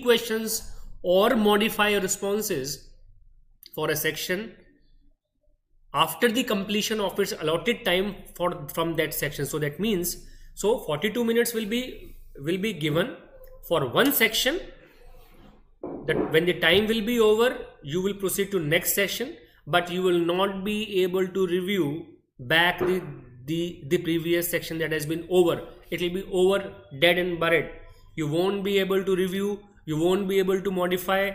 questions or modify responses for a section after the completion of its allotted time from that section. So that means, so 42 minutes will be given for one section. That when the time will be over, you will proceed to next section, but you will not be able to review back the previous section that has been over. It will be over, dead and buried. You won't be able to review, you won't be able to modify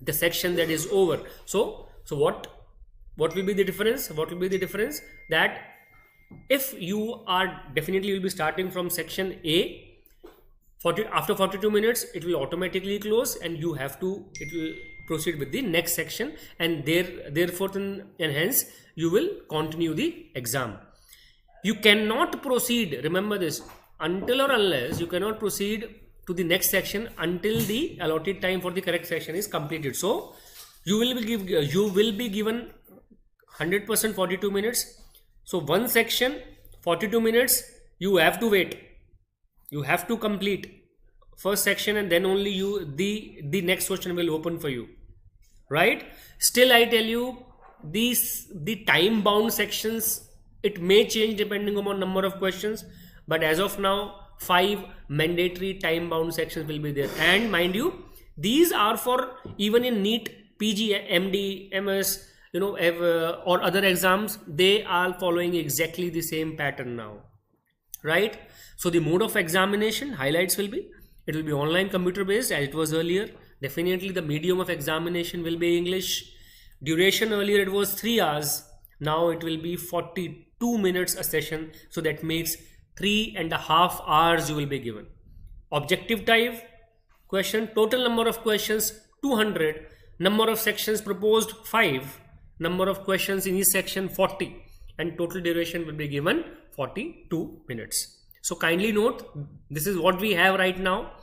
the section that is over. So what will be the difference? What will be the difference? That if you are definitely, will be starting from section A, after 42 minutes it will automatically close, and it will proceed with the next section, and therefore and hence you will continue the exam. You cannot proceed, remember this, until or unless you cannot proceed to the next section until the allotted time for the correct section is completed. So you will be given 100% 42 minutes. So one section 42 minutes, you have to wait, you have to complete first section, and then only the next question will open for you, right? Still, I tell you, the time bound sections, it may change depending upon number of questions, but as of now 5 mandatory time bound sections will be there. And mind you, these are for even in NEET, PG, MD, MS, or other exams, they are following exactly the same pattern now, right? So the mode of examination highlights will be, it will be online computer based as it was earlier. Definitely the medium of examination will be English. Duration, earlier it was 3 hours, now it will be 42 minutes a session, so that makes 3.5 hours you will be given. Objective type question, total number of questions 200, number of sections proposed 5, number of questions in each section 40, and total duration will be given 42 minutes. So kindly note, this is what we have right now.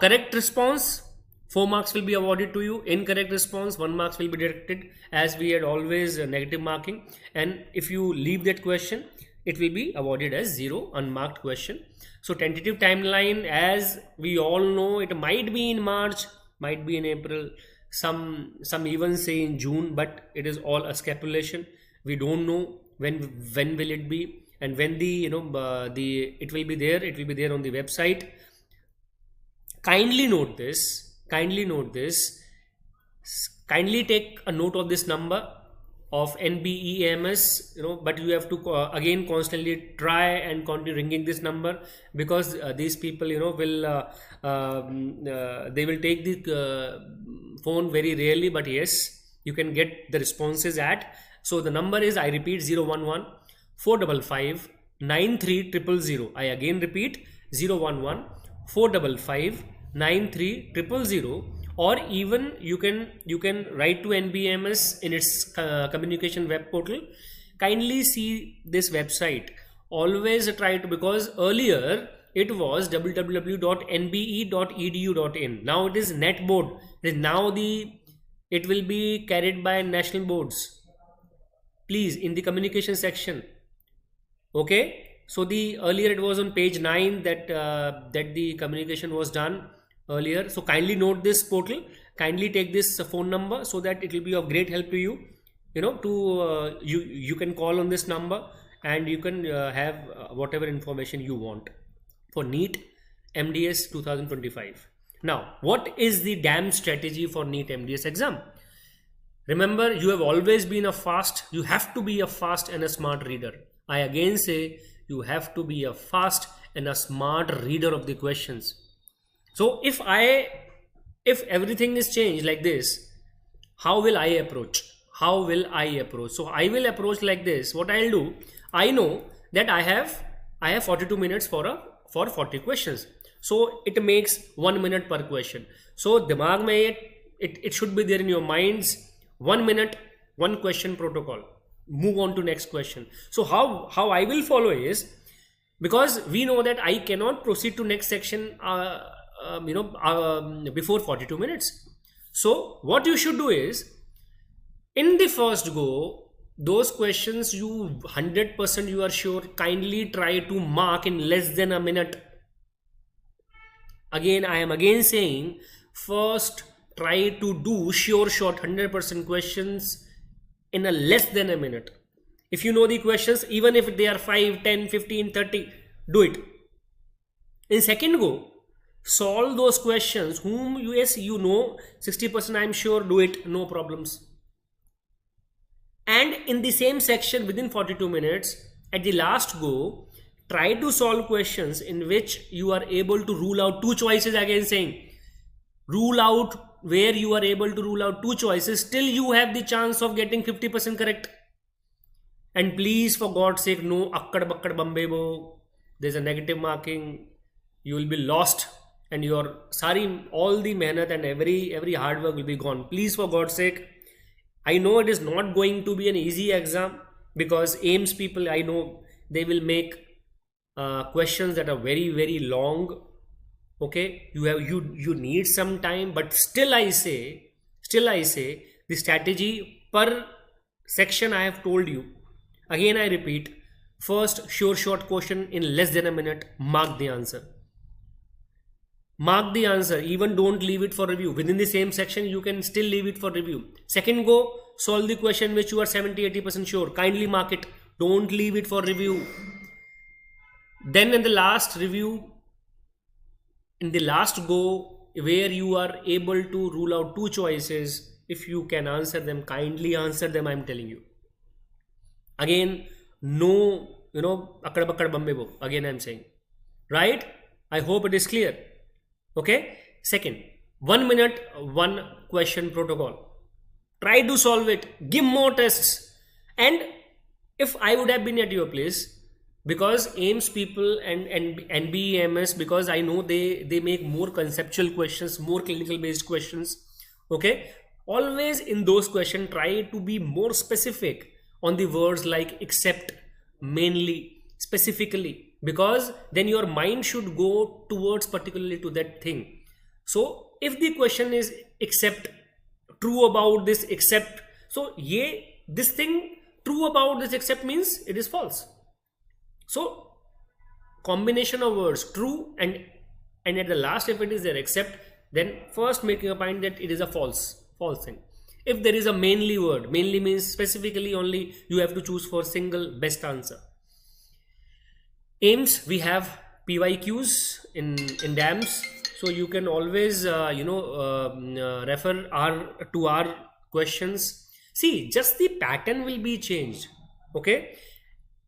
Correct response, 4 marks will be awarded to you. Incorrect response, 1 marks will be deducted, as we had always negative marking. And if you leave that question, it will be awarded as 0 unmarked question. So tentative timeline, as we all know, it might be in March, might be in April, some even say in June, but it is all a speculation. We don't know when will it be, and when it will be there, it will be there on the website. Kindly note this, kindly take a note of this number of NBEMS, but you have to again constantly try and continue ringing this number, because these people they will take the phone very rarely, but yes, you can get the responses at. So the number is, I repeat, 011 455 93000. I again repeat, 011 455 93000. Or even you can write to NBMS in its communication web portal. Kindly see this website, always try to, because earlier it was www.nbe.edu.in. now it is net board. Now it will be carried by national boards. Please, in the communication section, okay. So the earlier it was on page 9 that the communication was done earlier. So kindly note this portal, kindly take this phone number, so that it will be of great help to you. You can call on this number, and you can have whatever information you want for NEET MDS 2025. Now, what is the damn strategy for NEET MDS exam? Remember, you have always been you have to be a fast and a smart reader. I again say, you have to be a fast and a smart reader of the questions. So if everything is changed like this, how will I approach? So I will approach like this. What I'll do, I know that I have 42 minutes for 40 questions. So it makes 1 minute per question. So dimag mein it should be there in your minds, 1 minute, 1 question protocol. Move on to next question. So how I will follow is, because we know that I cannot proceed to next section before 42 minutes. So what you should do is, in the first go, those questions you 100% you are sure, kindly try to mark in less than a minute. Again, I am again saying, first try to do sure shot 100% questions in a less than a minute. If you know the questions, even if they are 5, 10, 15, 30, do it. In second go, solve those questions whom yes you know 60%, I'm sure, do it, no problems. And in the same section within 42 minutes, at the last go, try to solve questions in which you are able to rule out two choices. Again saying, rule out where you are able to rule out two choices, still you have the chance of getting 50% correct. And please, for God's sake, no akkad bakkad bambebo, there's a negative marking, you will be lost, and your sorry, all the mehnat and every hard work will be gone. Please, for God's sake, I know it is not going to be an easy exam, because AIMS people, I know they will make questions that are very long. Okay, you need some time, but still I say the strategy per section I have told you. Again I repeat, first sure short question in less than a minute, mark the answer. Mark the answer, even don't leave it for review. Within the same section you can still leave it for review. Second go, solve the question which you are 70-80% sure, kindly mark it, don't leave it for review. Then in the last review, in the last go, where you are able to rule out two choices, if you can answer them, kindly answer them, I'm telling you. Again, no, akkad bakkad bambebo, again I'm saying, right? I hope it is clear. Okay. Second, 1 minute, one question protocol. Try to solve it. Give more tests. And if I would have been at your place, because AIMS people and NBEMS, because I know they make more conceptual questions, more clinical based questions. Okay. Always in those questions, try to be more specific on the words like except, mainly, specifically, because then your mind should go towards particularly to that thing. So if the question is except, true about this except, so this thing true about this except means it is false. So combination of words true and at the last if it is there except, then first making a point that it is a false thing. If there is a mainly word, mainly means specifically only, you have to choose for single best answer. AIMS, we have PYQs in DAMS, so you can always refer to our questions. See, just the pattern will be changed. Okay,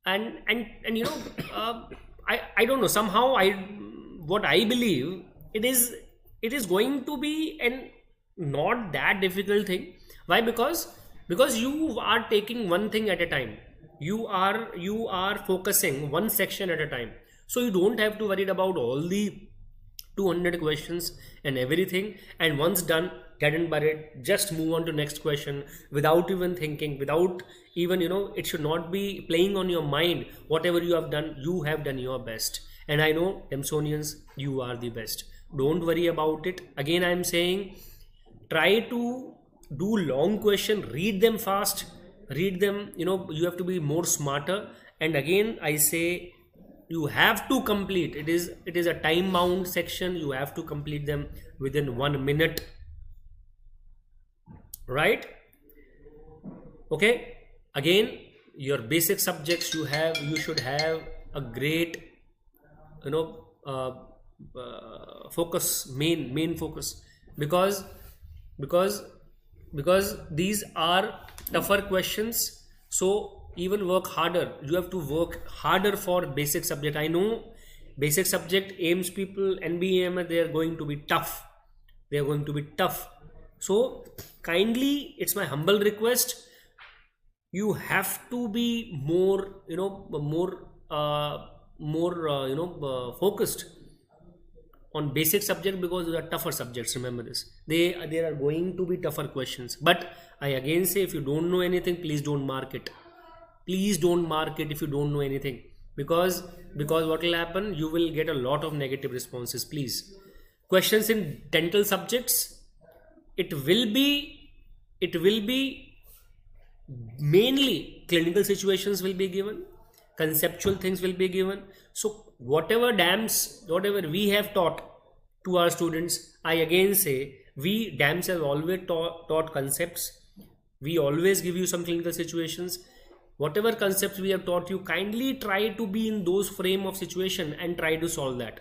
and I don't know, somehow what I believe, it is going to be an not that difficult thing. Why? Because you are taking one thing at a time. You are focusing one section at a time, so you don't have to worry about all the 200 questions and everything. And once done, get and buried, just move on to next question without even thinking, without even it should not be playing on your mind. Whatever you have done your best, and I know Amsonians, you are the best. Don't worry about it. Again I am saying, try to do long question, read them fast, read them, you have to be more smarter. And again I say, you have to complete, it is a time bound section, you have to complete them within 1 minute, right? Okay. Again, your basic subjects, you should have a great focus, main focus, because these are tougher questions. So even work harder, you have to work harder for basic subject. I know basic subject, AIMS people, NBEM, they are going to be tough, so kindly, it's my humble request, you have to be more focused on basic subject, because those are tougher subjects. Remember this, there are going to be tougher questions. But I again say, if you don't know anything, please don't mark it. Please don't mark it if you don't know anything, because what will happen, you will get a lot of negative responses. Please, questions in dental subjects, it will be mainly clinical situations will be given, conceptual things will be given. So whatever we have taught, to our students, I again say, we DAMS have always taught concepts. We always give you some clinical situations. Whatever concepts we have taught you, kindly try to be in those frame of situation and try to solve that.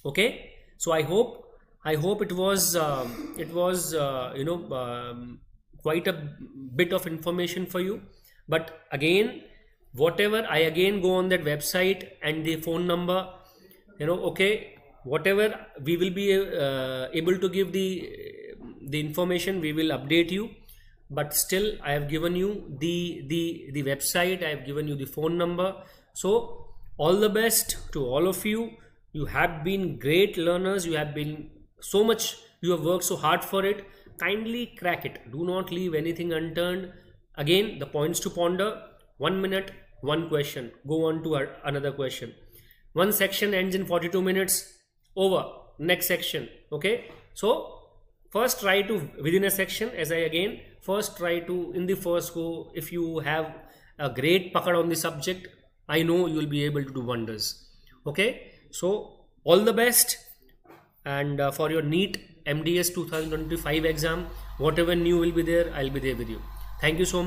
Okay, so I hope it was quite a bit of information for you. But again, whatever, I again go on that website and the phone number, okay, whatever we will be able to give the information, we will update you. But still, I have given you the website, I have given you the phone number. So all the best to all of you. You have been great learners. You have been so much, you have worked so hard for it. Kindly crack it. Do not leave anything unturned. Again, the points to ponder: 1 minute, one question. Go on to another question. One section ends in 42 minutes. Over. Next section. Okay. So first try to, within a section, as I again, first try to, in the first go, if you have a great pakad on the subject, I know you will be able to do wonders. Okay. So all the best, and for your NEET MDS 2025 exam, whatever new will be there, I'll be there with you. Thank you so much.